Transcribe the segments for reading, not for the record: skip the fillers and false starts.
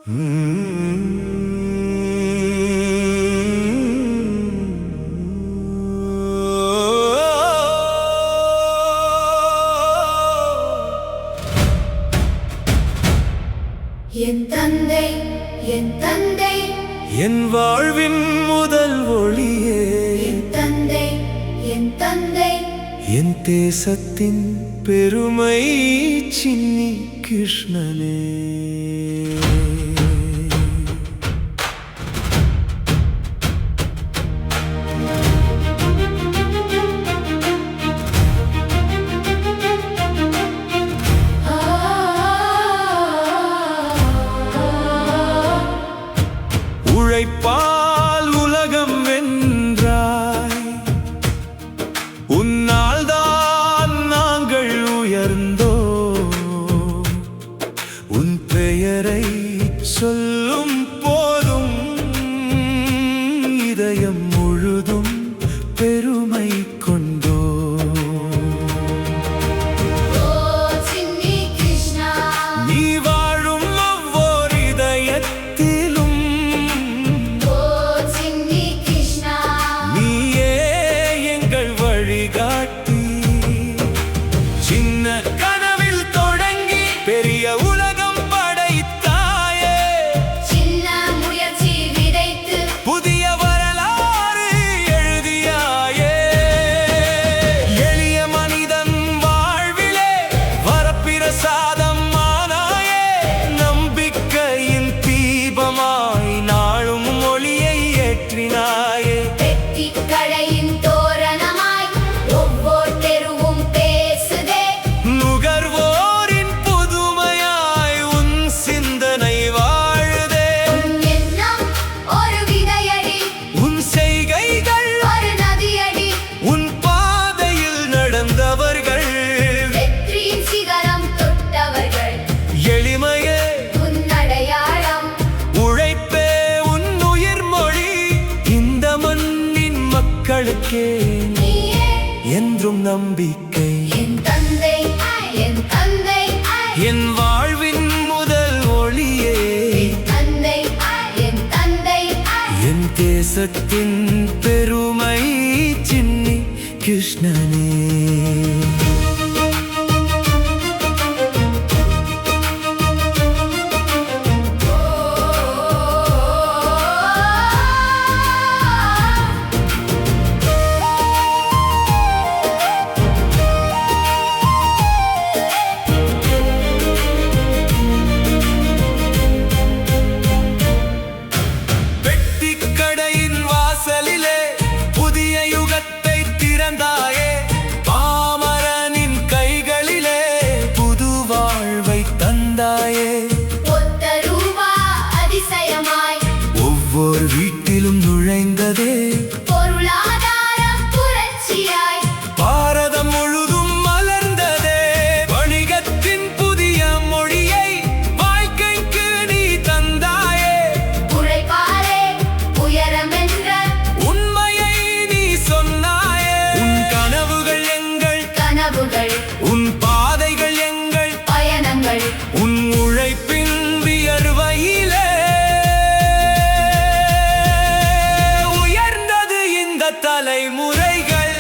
என் தந்தை என் தந்தை என் வாழ்வின் முதல் ஒளியே, என் தந்தை என் தந்தை என் தேசத்தின் பெருமை சின்னி கிருஷ்ணனே. உழைப்பால் உலகம் வென்றாய், உன்னால் தான் நாங்கள் உயர்ந்தோம். உன் பெயரை சொல்லும் போதும் இதயம் முழுதும் பெருமை கொண்டோம். ஓ சின்னி கிருஷ்ணா, நீ வாழும் ஒவ்வொரு இதயத்திலும் ஓ சின்னி கிருஷ்ணா, நீயே எங்கள் வழிகாட்டி. சின்ன கனவில் தொடங்கி பெரிய உலகம் படைத்தாயே, சின்ன முயற்சி விதைத்து புதிய வரலாறு எழுதியாயே. எளிய மனிதன் வாழ்விலே வரப்பிரசாதம் ஆனாயே, நம்பிக்கையின் தீபமாய் நாளும் ஒளியை ஏற்றினாயே. வெற்றி கடையின் தோரணமாய் ஒவ்வொரு தெருவும் பேசுதே. நுகர்வோரின் புதுமையாய் உன் சிந்தனை வாழுதே. உன் எண்ணம் ஒரு விதையடி, உன் செய்கைகள் ஒரு நதியடி, உன் பாதையில் நடந்தவர்கள், வெற்றியின் சிகரம் தொட்டவர்கள். எளிமையே உன் அடையாளம், உழைப்பே உன் உயிர்மொழி. இந்த மண்ணின் மக்களுக்கே நீயே என்றும் நம்பிக்கை. என் தந்தை என் தந்தை என் வாழ்வின் முதல் ஒளியே, என் தந்தை என் தந்தை என் தேசத்தின் பெருமை சின்னி கிருஷ்ணனே. வெட்டிக்கடையின் வாசலிலே புதிய யுகத்தை திறந்தாயே, பாமரனின் கைகளிலே புது வாழ்வை தந்தாயே. ஒத்த ரூபா அதிசயமாய் ஒவ்வொரு வீட்டிலும் நுழைந்ததே, பொருளாதாரம் புரட்சியாய் பாரதம் முழுதும் மலர்ந்ததே. வணிகத்தின் புதிய மொழியை வாழ்க்கைக்கு நீ தந்தாயே, உழைப்பாரே உயரம் என்ற உண்மையை நீ சொன்னாயே. உன் கனவுகள் எங்கள், கனவுகள், உன் பாதைகள் எங்கள், பயணங்கள். உன் உழைப்பின் வியர்வையிலே உயர்ந்தது இந்த தலைமுறைகள்.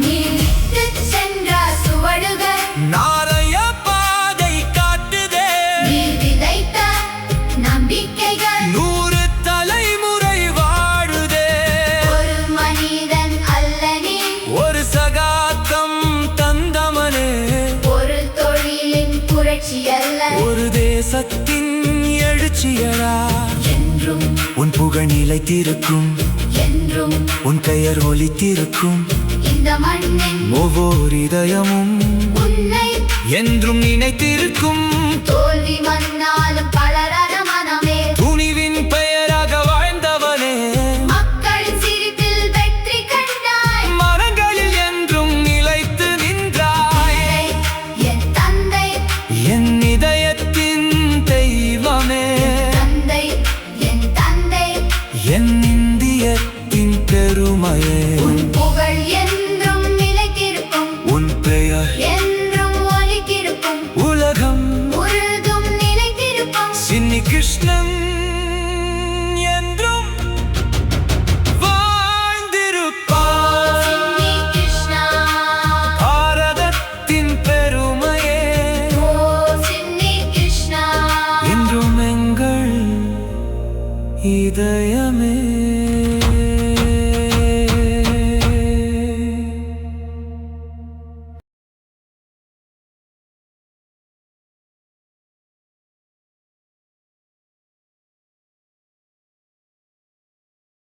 நீ இட்டுச் சென்ற சுவடுகள், நாளைய பாதை காட்டுதே, நீ விதைத்த நம்பிக்கைகள். 100 தலைமுறை வாழுதே. ஒரு மனிதன் அல்ல நீ, ஒரு சகாத்தம் தந்தமனே, ஒரு தொழிலின் புரட்சி அல்ல. ஒரு தேசத்தின் எழுச்சியடா. என்றும் உன் புகழ் நிலைத்திருக்கும், என்றும் உன் பெயர் ஒலித்திருக்கும். இந்த மண்ணின் ஒவ்வொரு இதயமும் உன்னை என்றும் நினைத்திருக்கும். தோல்வி மன்னாலும் பலரத மனமே, துணிவின் பெயராக வாழ்ந்தவனே, மக்களின் சிரிப்பில் வெற்றி கண்டாய். மரங்களில் என்றும் நிலைத்து நின்றாய். என் தந்தை என் இதயத்தின் தெய்வமே, தந்தை என் தந்தை என் இந்தியத்தின் பெருமையே. உன் புகழ் என்றும் நிலைத்திருக்கும், உன் பெயர் என்றும் ஒலித்திருக்கும். உலகம் முழுதும் நிலை இதயமே